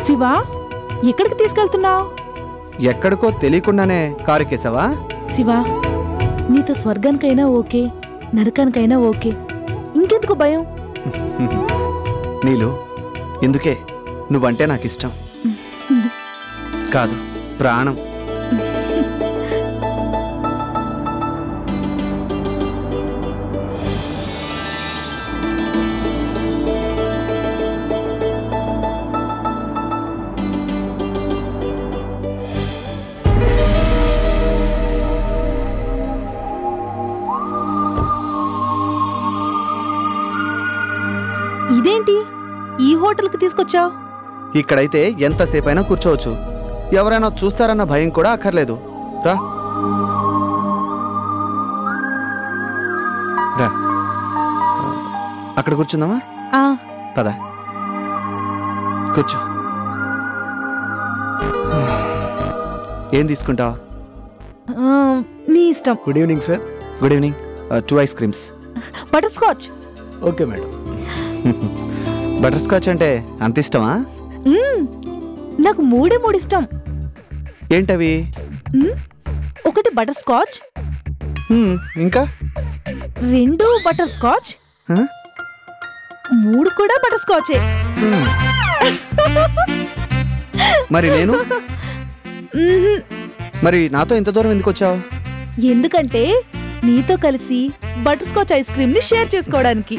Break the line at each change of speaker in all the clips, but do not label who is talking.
శివా, ఎక్కడికి తీసుకెళ్తున్నావు?
ఎక్కడికో తెలియకుండానే కారు ఎక్కేసావా?
శివా, నీతో స్వర్గానికైనా ఓకే, నరకానికైనా ఓకే, ఇంకెందుకు భయం?
నీలు, ఎందుకే నువ్వంటే నాకు ఇష్టం కాదు, ప్రాణం.
ఇదేంటి ఈ హోటల్కి తీసుకొచ్చావు?
ఇక్కడైతే ఎంతసేపైనా కూర్చోవచ్చు, ఎవరైనా చూస్తారన్న భయం కూడా అక్కర్లేదు. రా రా, అక్కడ కూర్చుందామా? పద, కూర్చో. ఏం తీసుకుంటావా?
నీ ఇష్టం.
Good evening sir.
Good evening. 2 ice creams.
Butter scotch.
Okay madam.
Butter scotch అంటే అంత ఇష్టమా?
నాకు 3 ఇష్టం.
ఏంటవి?
ఒకటి బటర్ స్కాచ్,
ఇంకా
2 బటర్ స్కాచ్, 3 కూడా బటర్ స్కాచే.
మరి నేను? మరి నాతో ఇంత దూరం ఎందుకు వచ్చావు?
ఎందుకంటే నీతో కలిసి బటర్ స్కాచ్ ఐస్ క్రీమ్ ని షేర్ చేసుకోవడానికి.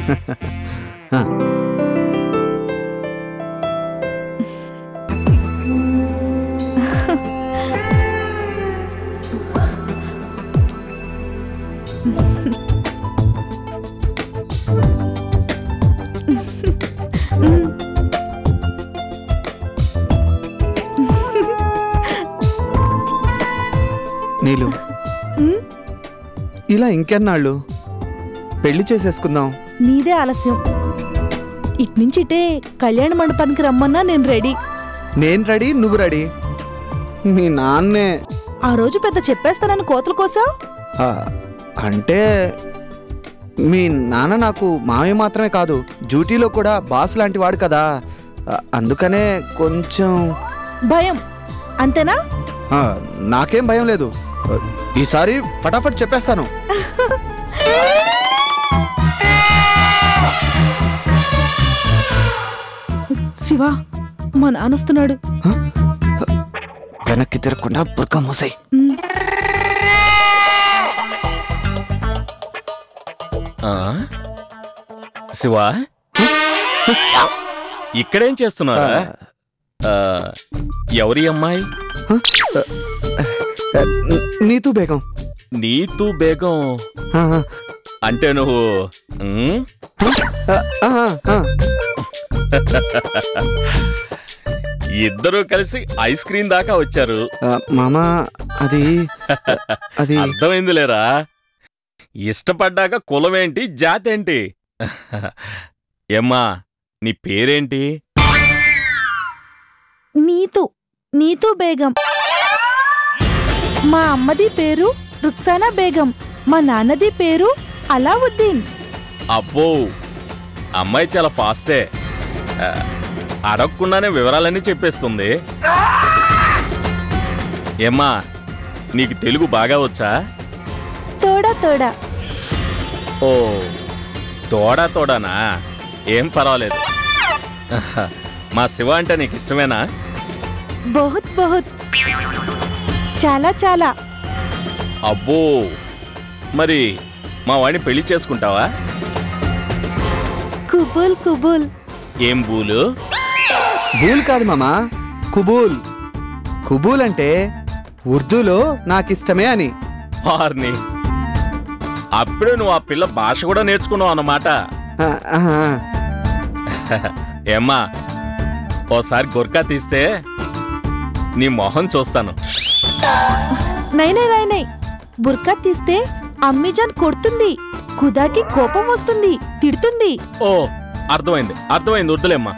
నీలు, ఇలా ఇంకెన్నాళ్ళు? పెళ్లి చేసేసుకుందాం.
నీదే ఆలస్యం. ఇట్నుంచిటే కళ్యాణ మండపానికి రమ్మన్నా నేను రెడీ.
నేను రెడీ, నువ్వు రెడీ. మీ నాన్నే
ఆ రోజు పెద్ద చెప్పేస్తానని కోతలు కోసా?
అంటే మీ నాన్న నాకు మామయ్య మాత్రమే కాదు, డ్యూటీలో కూడా బాస్ లాంటి వాడు కదా, అందుకనే కొంచెం
భయం. అంతేనా?
నాకేం భయం లేదు, ఈసారి ఫటాఫట్ చెప్పేస్తాను.
శివా, మా నాన్నొస్తున్నాడు.
వెనక్కి తిరగకుండా బుర్కా మూసాయి.
శివా, ఇక్కడేం చేస్తున్నారా? ఎవరి అమ్మాయి?
నీతూ బేగం.
నీతూ బేగం అంటే నువ్వు ఇద్దరూ కలిసి ఐస్ క్రీమ్ దాకా వచ్చారు.
మామా, అది అది
అర్థమైంది లేరా? ఇష్టపడ్డాక కులమేంటి, జాతేంటి? ఏమ్మా, నీ పేరేంటి?
నీతూ బేగం. మా అమ్మది పేరు రుక్సానా బేగం, మా నాన్నది పేరు అలావుద్దీన్.
అబ్బో, అమ్మాయి చాలా ఫాస్టే, అడగకుండానే వివరాలన్నీ చెప్పేస్తుంది. ఏమ్మా, నీకు తెలుగు బాగా వచ్చా?
తోడా.
ఓ, తోడానా? ఏం పర్వాలేదు. మా శివ అంటే నీకు ఇష్టమేనా?
బహుత్ చాలా.
అబ్బో, మరి మా వాడిని పెళ్లి చేసుకుంటావా?
కుబూల్.
ఏం బూలు?
బూల్ కాదు మామా, కుబూల్. కుబూల్ అంటే ఉర్దూలో నాకిష్టమే అని.
ఆర్ని, అప్పుడే నువ్వు ఆ పిల్ల భాష కూడా నేర్చుకున్నావు అన్నమాట. ఏమ్మా, ఓసారి గొర్కా తీస్తే నీ మొహం చూస్తాను.
నై, బుర్కా తీస్తే అమ్మీజాన్ కొడుతుంది, ఖుదాకి కోపం వస్తుంది, తిడుతుంది.
ఓ, అర్థమైంది వద్దులేమ్మా.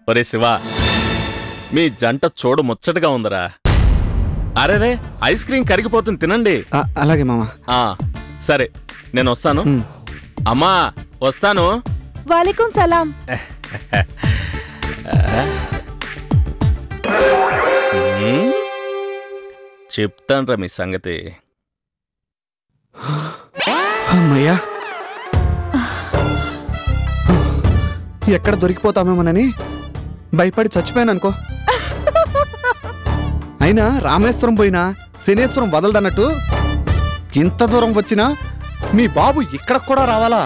ఒరే శివ, మీ జంట చూడు ముచ్చటగా ఉందరా. అరేరే, ఐస్ క్రీమ్ కరిగిపోతుంది, తినండి.
అలాగే మామా.
సరే, నేను వస్తాను. అమ్మా, వస్తాను.
వాలేకుం సలాం.
చెప్తాన్రా మీ సంగతి.
అమ్మయ్యా, ఎక్కడ దొరికిపోతామేమోనని భయపడి చచ్చిపోయాను అనుకో. అయినా రామేశ్వరం పోయినా శనేశ్వరం వదలదన్నట్టు ఇంత దూరం వచ్చినా మీ బాబు ఇక్కడ కూడా రావాలా?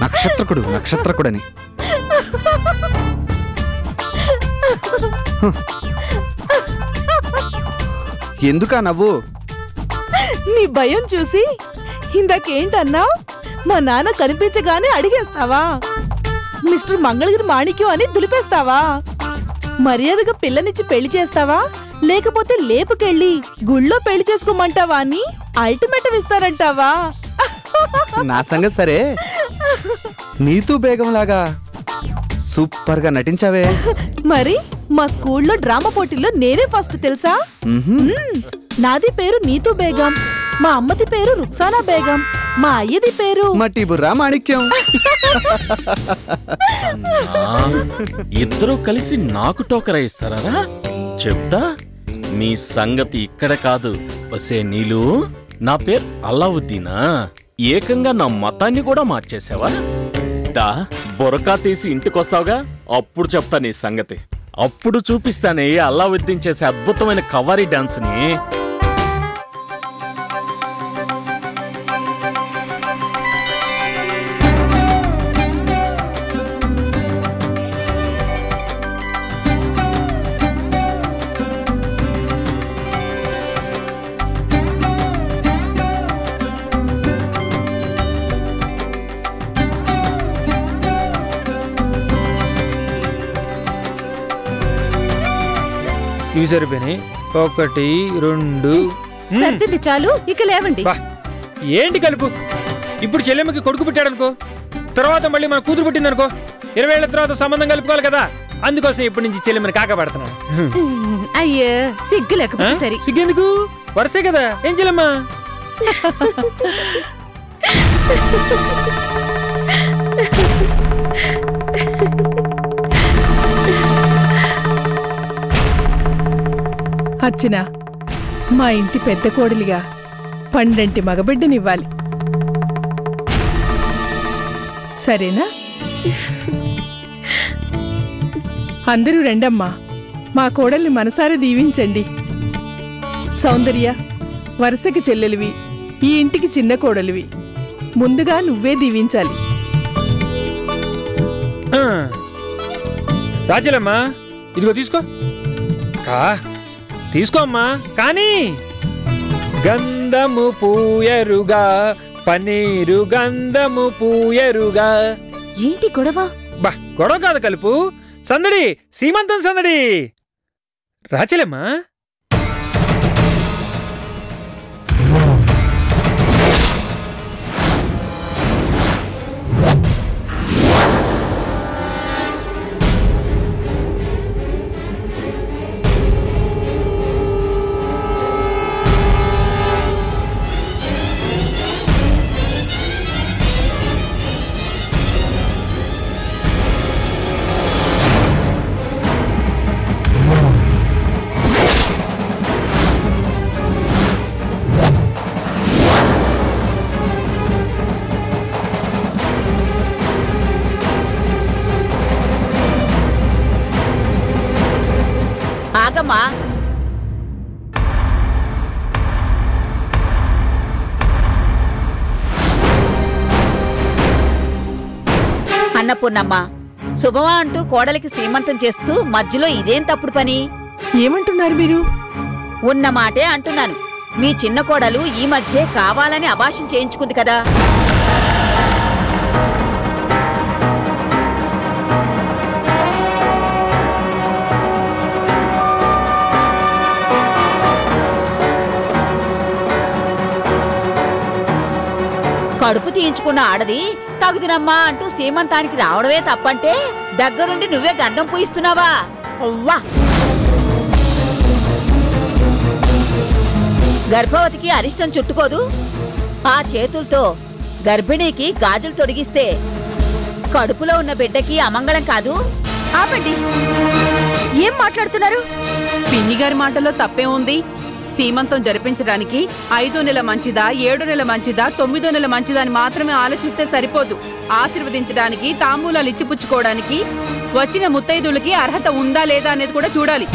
నక్షత్రకుడని. ఎందుకా నవ్వు?
నీ భయం చూసి ఇందాకేంటన్నావు? మా నాన్న కనిపించగానే అడిగేస్తావా? మిస్టర్ మంగళగిరి మాణిక్యం అని దులిపేస్తావా? మర్యాదగా పిల్లనిచ్చి పెళ్లి చేస్తావా, లేకపోతే లేపుకెళ్ళి గుళ్ళో పెళ్లి చేసుకోమంటావా అని అల్టిమేటం ఇస్తారంటావా?
నా సంగతి సరే, నీతూ బేగం లాగా సూపర్ గా నటించావే.
మరి మా స్కూల్లో డ్రామా పోటీల్లో నేనే ఫస్ట్ తెలుసా? నాది పేరు నీతూ బేగం, మా అమ్మది పేరు రుక్సానా బేగం, మా అయ్యది పేరు
మట్టిబుర్రా మాణిక్యం.
ఇద్దరూ కలిసి నాకు టోకరా ఇస్తారా? చెప్తా మీ సంగతి ఇక్కడ కాదు. వసే నీలు, నా పేరు అల్లావుద్దీనా? ఏకంగా నా మతాన్ని కూడా మార్చేసావా? దా బొరకా తీసి ఇంటికొస్తావుగా, అప్పుడు చెప్తా నీ సంగతి. అప్పుడు చూపిస్తానే అల్లావుద్దీన్ చేసే అద్భుతమైన కవ్వారీ డాన్స్ ని.
ఇవి సరిపోయినాయి. 1 2
సర్దింది చాలు, ఇక లేవండి.
ఏంటి కలుపు? ఇప్పుడు చెల్లెమ్మకి కొడుకు పుట్టాడనుకో, తర్వాత మళ్ళీ మన కూతురు పుట్టిందనుకో, 20 ఏళ్ల తర్వాత సంబంధం కలుపుకోవాలి కదా. అందుకోసం ఇప్పటి నుంచి చెల్లెమ్మని కాకపడుతున్నాను.
అయ్యే సిగ్గు లేకపోతే సరే.
సిగ్గెందుకు? వరుసే కదా. ఏం చెల్లెమ్మా?
అర్చన, మా ఇంటి పెద్ద కోడలిగా 12 మగబిడ్డనివ్వాలి, సరేనా? అందరూ రండమ్మా, మా కోడల్ని మనసారా దీవించండి. సౌందర్య, వరుసకి చెల్లెలివి, ఈ ఇంటికి చిన్న కోడలివి, ముందుగా నువ్వే దీవించాలి.
రాజలమ్మా, ఇదిగో తీసుకో. తీసుకో అమ్మా. కానీ గంధము పూయరుగా, పన్నీరు గంధము పూయరుగా.
ఏంటి గొడవ?
బా, గొడవ కాదు కలుపు, సందడి, సీమంతం సందడి. రాచలమ్మా,
ఆగమ్మా. అన్నపూర్ణమ్మ, శుభమా అంటూ కోడలికి శ్రీమంతం చేస్తూ మధ్యలో ఇదేం తప్పుడు పని?
ఏమంటున్నారు మీరు?
ఉన్న మాటే అంటున్నాను. మీ చిన్న కోడలు ఈ మధ్య కావాలని అభాషం చేయించుకుంది కదా. కడుపు తీయించుకున్న ఆడది తగుదినమ్మా అంటూ సీమంతానికి రావడమే తప్పంటే దగ్గరుండి నువ్వే గంధం పూయిస్తున్నావా? అవ్వా! గర్భవతికి అరిష్టం చుట్టుకోదు. ఆ చేతులతో గర్భిణీకి గాజులు తొడిగిస్తే కడుపులో ఉన్న బిడ్డకి అమంగళం కాదు.
ఆపండి. ఏం మాట్లాడుతున్నారు?
పిన్ని గారి మాటలో తప్పే ఉంది. సీమంతం జరిపించడానికి 5వ నెల మంచిదా, 7వ నెల మంచిదా, 9వ నెల మంచిదా అని మాత్రమే ఆలోచిస్తే సరిపోదు. ఆశీర్వదించడానికి, తాంబూలాలు ఇచ్చిపుచ్చుకోవడానికి వచ్చిన ముత్తైదులకి అర్హత ఉందా లేదా అనేది కూడా చూడాలి.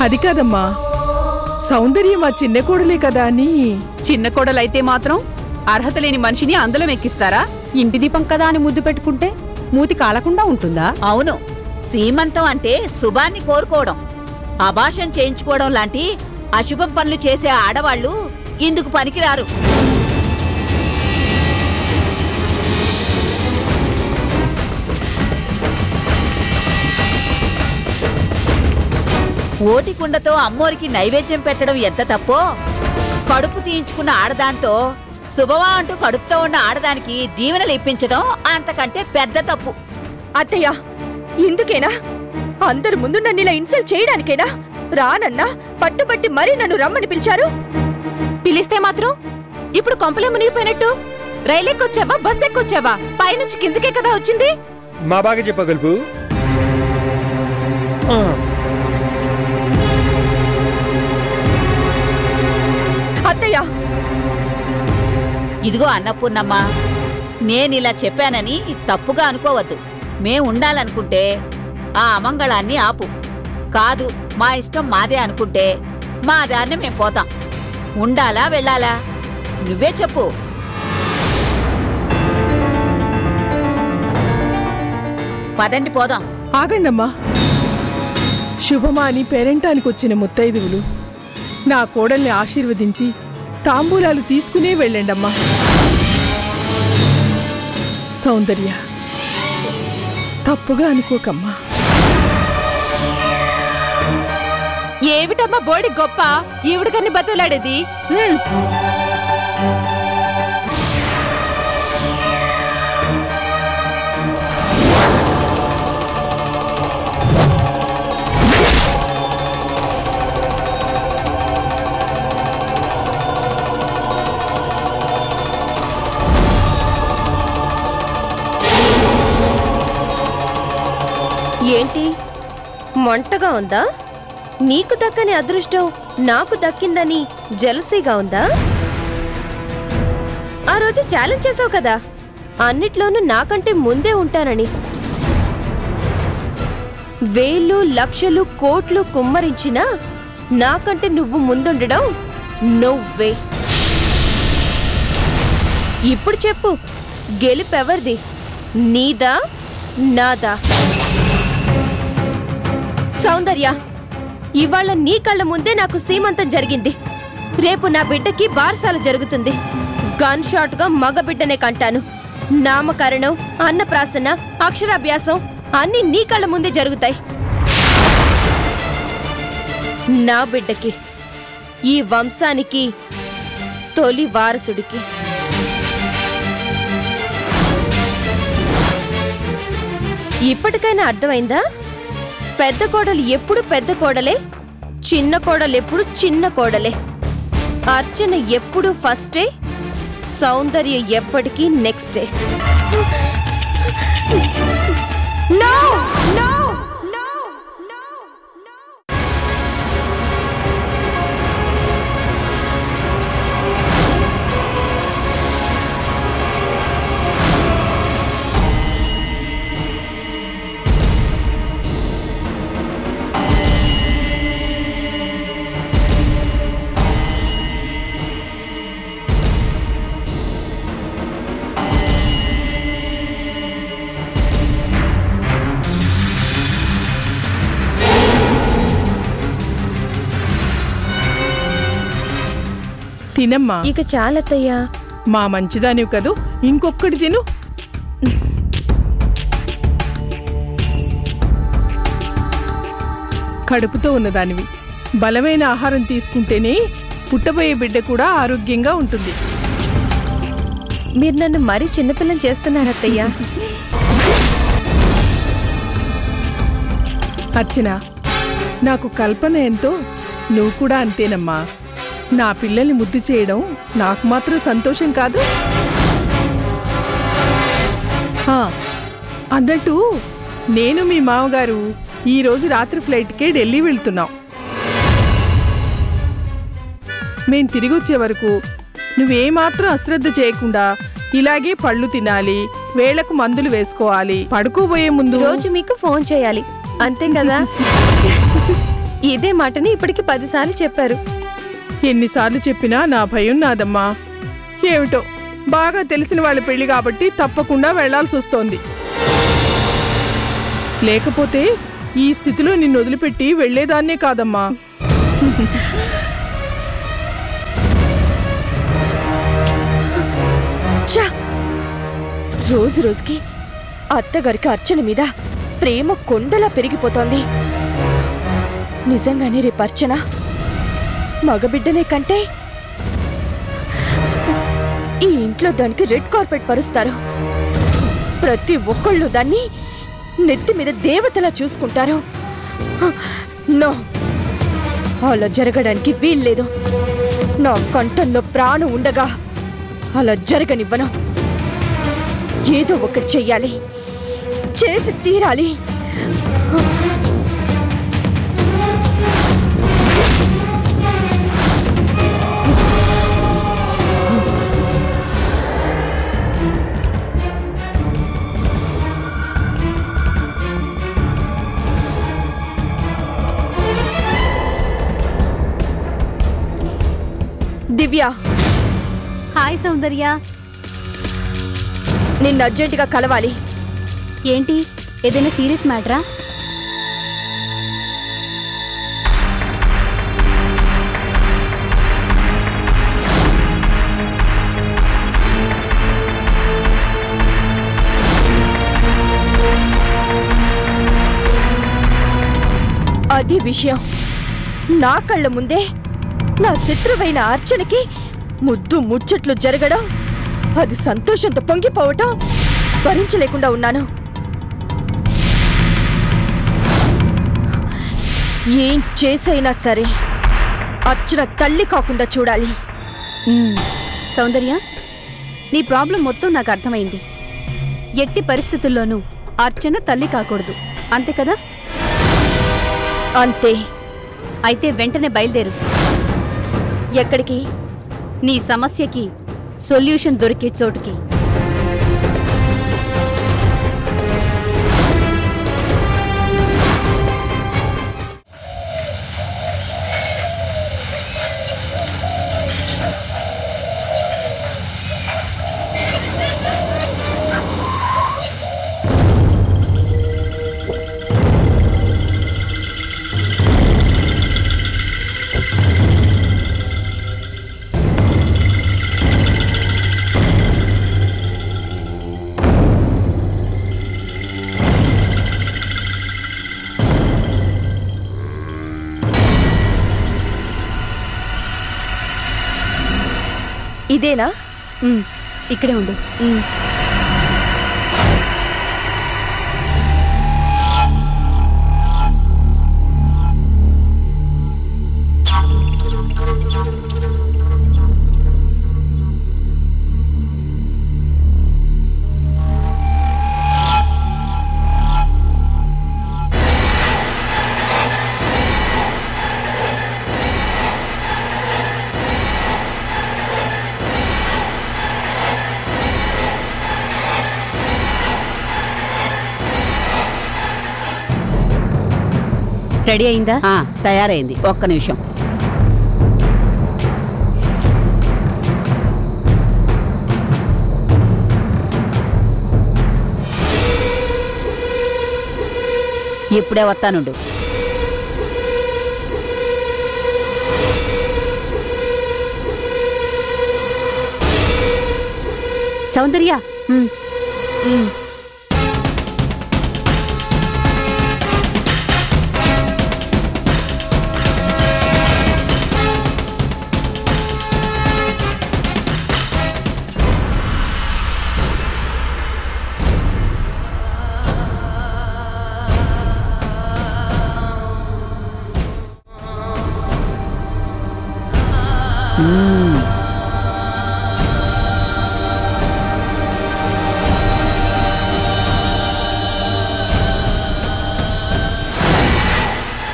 అది కాదమ్మా, సౌందర్యం మా చిన్న కోడలే కదా అని.
చిన్న కోడలైతే మాత్రం అర్హత లేని మనిషిని అందలం ఎక్కిస్తారా? ఇంటి దీపం కదా అని ముద్దు పెట్టుకుంటే మూతి కాలకుండా ఉంటుందా?
అవును, సీమంతం అంటే శుభాన్ని కోరుకోవడం, అభాషం చేయించుకోవడం లాంటి అశుభం పనులు చేసే ఆడవాళ్లు ఇందుకు పనికిరారు. ఓటికుండతో అమ్మోరికి నైవేద్యం పెట్టడం ఎంత తప్పో, కడుపు తీయించుకున్న ఆడదాంతో శుభమా అంటూ కడుపుతో ఉన్న ఆడదానికి దీవెనలు ఇప్పించడం అంతకంటే పెద్ద తప్పు.
అత్తయ్య, ఇందుకేనా? అందరు ముందు నన్ను ఇలా ఇన్సల్ట్ చేయడానికేనా? రానన్నా పట్టుబట్టి మరీ నన్ను రమ్మని పిలిచారు.
పిలిస్తే మాత్రం ఇప్పుడు కొంపలో మునిగిపోయినట్టు రైలు ఎక్కొచ్చావా, బస్ ఎక్కొచ్చావా? పైనుంచి కిందకే కదా వచ్చింది.
మా బాగా చెప్పగలుపు.
అత్తయ్య,
ఇదిగో అన్నపూర్ణమ్మ, నేనిలా చెప్పానని తప్పుగా అనుకోవద్దు. మేం ఉండాలనుకుంటే ఆ అమంగళాన్ని ఆపు. కాదు, మా ఇష్టం మాదే అనుకుంటే మా దారిని మేం పోతాం. ఉండాలా వెళ్ళాలా నువ్వే చెప్పు. పదండి పోదాం.
ఆగండమ్మా. శుభమా అని పేరెంటానికి వచ్చిన ముత్తైదువులు నా కోడల్ని ఆశీర్వదించి తాంబూలాలు తీసుకునే వెళ్ళండమ్మా. సౌందర్య, తప్పుగా అనుకోకమ్మా.
ఏమిటమ్మా బోడి గొప్ప, ఈవిడికన్ని బతులాడేది.
ఏంటి, మొంటగా ఉందా? నీకు దక్కని అదృష్టం నాకు దక్కిందని జెలసీగా ఉందా? ఆ రోజు ఛాలెంజ్ చేసావు కదా, అన్నిట్లోనూ నాకంటే ముందే ఉంటానని. వేలు, లక్షలు, కోట్లు కుమ్మరించినా నాకంటే నువ్వు ముందుండడం నో వే. ఇప్పుడు చెప్పు, గెలుపెవరిది? నీదా నాదా? సౌందర్య, ఇవాళ నీ కళ్ళ ముందే నాకు సీమంతం జరిగింది. రేపు నా బిడ్డకి బారసాల జరుగుతుంది. గన్ షాట్ గా మగ బిడ్డనే కంటాను. నామకరణం, అన్నప్రాసన, అక్షరాభ్యాసం అన్ని నీ కళ్ళ ముందే జరుగుతాయి. నా బిడ్డకి, ఈ వంశానికి తొలి వారసుడికి. ఇప్పటికైనా అర్థమైందా? పెద్ద కోడలు ఎప్పుడు పెద్ద కోడలే, చిన్న కోడలు ఎప్పుడు చిన్న కోడలే. అర్చన ఎప్పుడు ఫస్టే, సౌందర్య ఎప్పటికీ నెక్స్టే.
No no.
తినమ్మా.
ఇక చాలత్తయ్యా.
మా మంచిదానివి కదూ, ఇంకొక్కటి తిను. కడుపుతో ఉన్నదానివి, బలమైన ఆహారం తీసుకుంటేనే పుట్టబోయే బిడ్డ కూడా ఆరోగ్యంగా ఉంటుంది.
మీరు నన్ను మరీ చిన్నపిల్లని చేస్తున్నారత్తయ్యా.
అర్చన, నాకు కల్పన ఎంతో నువ్వు కూడా అంతేనమ్మా. నా పిల్లల్ని ముద్దు చేయడం నాకు మాత్రం సంతోషం కాదు. అన్నట్టు నేను మీ మామగారు ఈరోజు రాత్రి ఫ్లైట్కే ఢిల్లీ వెళ్తున్నాం. మేం తిరిగి వచ్చే వరకు నువ్వేమాత్రం అశ్రద్ధ చేయకుండా ఇలాగే పళ్ళు తినాలి, వేళకు మందులు వేసుకోవాలి, పడుకోబోయే ముందు
రోజు మీకు ఫోన్ చేయాలి, అంతే కదా? ఇదే మాటని ఇప్పటికి 10 సార్లు చెప్పారు.
ఎన్నిసార్లు చెప్పినా నా భయం నాదమ్మా. ఏమిటో బాగా తెలిసిన వాళ్ళ పెళ్లి కాబట్టి తప్పకుండా వెళ్లాల్సి వస్తోంది. లేకపోతే ఈ స్థితిలో నిన్ను వదిలిపెట్టి వెళ్లేదాన్నే కాదమ్మా.
రోజు రోజుకి అత్తగారికి అర్చన మీద ప్రేమ కొండలా పెరిగిపోతోంది. నిజంగానే రేపు అర్చన మగబిడ్డనే కంటే ఈ ఇంట్లో దానికి రెడ్ కార్పెట్ పరుస్తారు. ప్రతి ఒక్కళ్ళు దాన్ని నెత్తి మీద దేవతలా చూసుకుంటారు. నో, అలా జరగడానికి వీల్లేదు. నా కంఠంలో ప్రాణం ఉండగా అలా జరగనివ్వను. ఏదో ఒకటి చెయ్యాలి, చేసి తీరాలి. దివ్య.
హాయ్ సౌందర్య.
నిన్ను అర్జెంటుగా కలవాలి.
ఏంటి, ఏదైనా సీరియస్ మ్యాటరా?
అది విషయం. నా కళ్ళ ముందే నా శత్రువైన అర్చనకి ముద్దు ముచ్చట్లు జరగడం, అది సంతోషంతో పొంగిపోవటం భరించలేకుండా ఉన్నాను. ఏం చేసైనా సరే అర్చన తల్లి కాకుండా చూడాలి.
సౌందర్య, నీ ప్రాబ్లం మొత్తం నాకు అర్థమైంది. ఎట్టి పరిస్థితుల్లోనూ అర్చన తల్లి కాకూడదు, అంతే కదా?
అంతే.
అయితే వెంటనే బయలుదేరు.
ఎక్కడికి?
నీ సమస్యకి సొల్యూషన్ దొరికే చోటుకి.
ఇదేనా?
ఇక్కడే ఉండు. రెడీ అయిందా?
తయారైంది. ఒక్క నిమిషం. ఇప్పుడే వస్తానుండు.
సౌందర్య,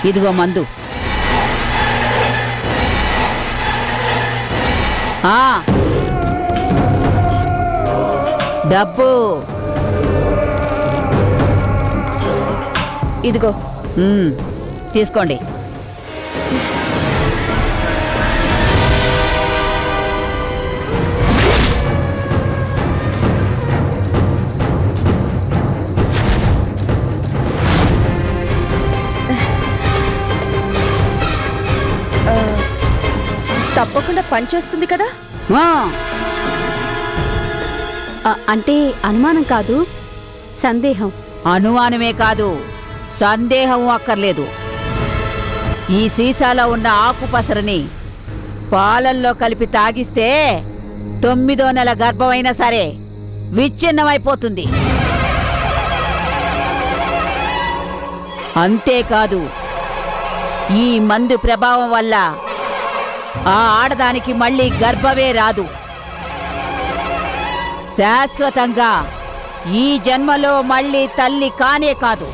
ఇదిగో మందు. డబ్బు
ఇదిగో.
తీసుకోండి.
తప్పకుండా పనిచేస్తుంది కదా?
అంటే అనుమానం కాదు, సందేహం.
అనుమానమే కాదు, సందేహం అక్కర్లేదు. ఈ సీసాలో ఉన్న ఆకుపసరని పాలల్లో కలిపి తాగిస్తే 9వ నెల గర్భమైనా సరే విచ్ఛిన్నమైపోతుంది. అంతేకాదు, ఈ మందు ప్రభావం వల్ల ఆ ఆడదానికి మళ్ళీ గర్భమే రాదు. శాశ్వతంగా ఈ జన్మలో మళ్ళీ తల్లి కానే కాదు.